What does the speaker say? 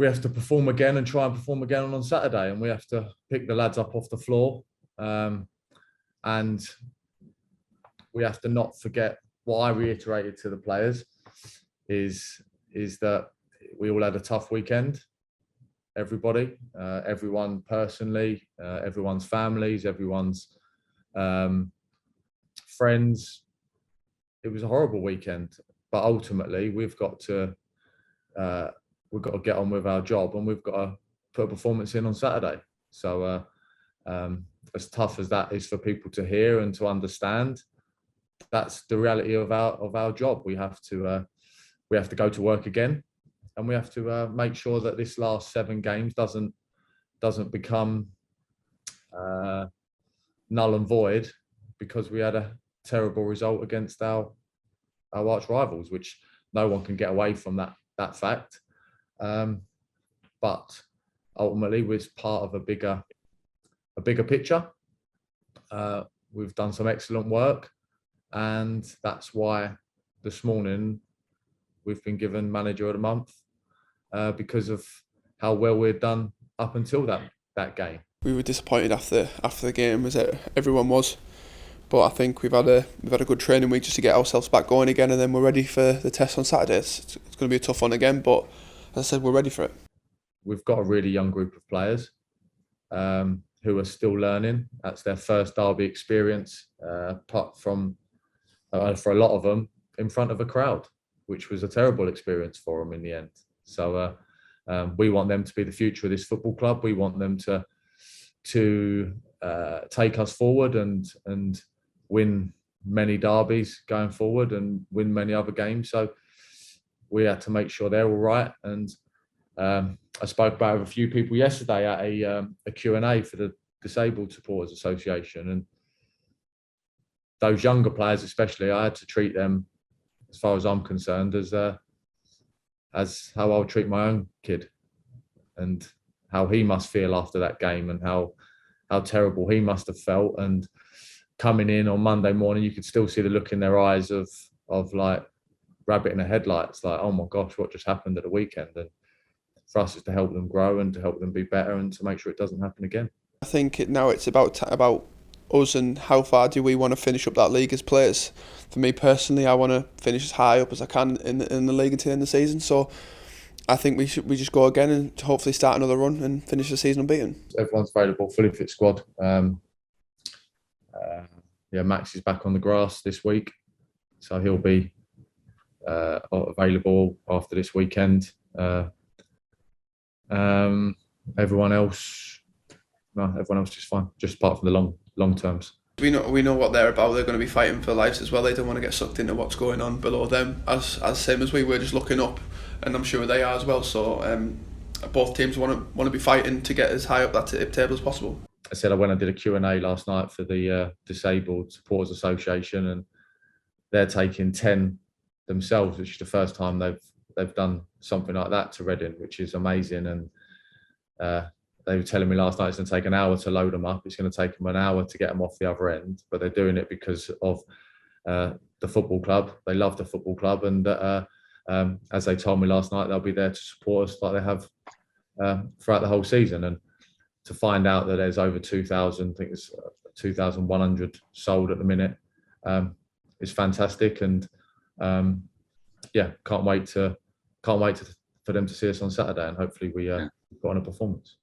we have to perform again and try and perform again on Saturday, and we have to pick the lads up off the floor, and we have to not forget what I reiterated to the players is that we all had a tough weekend. Everybody, everyone personally, everyone's families, everyone's friends. It was a horrible weekend, but ultimately we've got to get on with our job, and we've got to put a performance in on Saturday. So as tough as that is for people to hear and to understand, that's the reality of our job. We have to go to work again, and we have to make sure that this last 7 games doesn't become null and void because we had a terrible result against our arch rivals, which no one can get away from that fact. But ultimately, we're part of a bigger picture. We've done some excellent work, and that's why this morning we've been given Manager of the Month because of how well we've done up until that game. We were disappointed after the game, as everyone was, but I think we've had a good training week just to get ourselves back going again, and then we're ready for the test on Saturday. It's going to be a tough one again, but as I said, we're ready for it. We've got a really young group of players who are still learning. That's their first derby experience, apart from for a lot of them in front of a crowd, which was a terrible experience for them in the end. So we want them to be the future of this football club. We want them to take us forward and win many derbies going forward and win many other games. So we had to make sure they're all right. And I spoke about with a few people yesterday at a Q&A for the Disabled Supporters Association, and those younger players especially, I had to treat them, as far as I'm concerned, as how I would treat my own kid, and how he must feel after that game, and how terrible he must have felt. And coming in on Monday morning, you could still see the look in their eyes of like rabbit in the headlights, like, oh my gosh, what just happened at the weekend? And for us, is to help them grow and to help them be better and to make sure it doesn't happen again. I think now it's about us and how far do we want to finish up that league as players. For me personally, I want to finish as high up as I can in the league until the end of the season. So I think we just go again and hopefully start another run and finish the season unbeaten. Everyone's available, fully fit squad. Max is back on the grass this week, so he'll be available after this weekend. Everyone else is fine, just apart from the long terms. We know what they're about. They're going to be fighting for lives as well. They don't want to get sucked into what's going on below them, as same as we were, just looking up, and I'm sure they are as well. So both teams want to be fighting to get as high up that table as possible. I said I did a Q&A last night for the Disabled Supporters Association, and they're taking 10 themselves, which is the first time they've done something like that to Reading, which is amazing. And they were telling me last night it's going to take an hour to load them up. It's going to take them an hour to get them off the other end, but they're doing it because of the football club. They love the football club, and as they told me last night, they'll be there to support us like they have throughout the whole season. And to find out that there's over 2,000, I think it's 2,100 sold at the minute, is fantastic. And can't wait for them to see us on Saturday, and hopefully we put on a performance.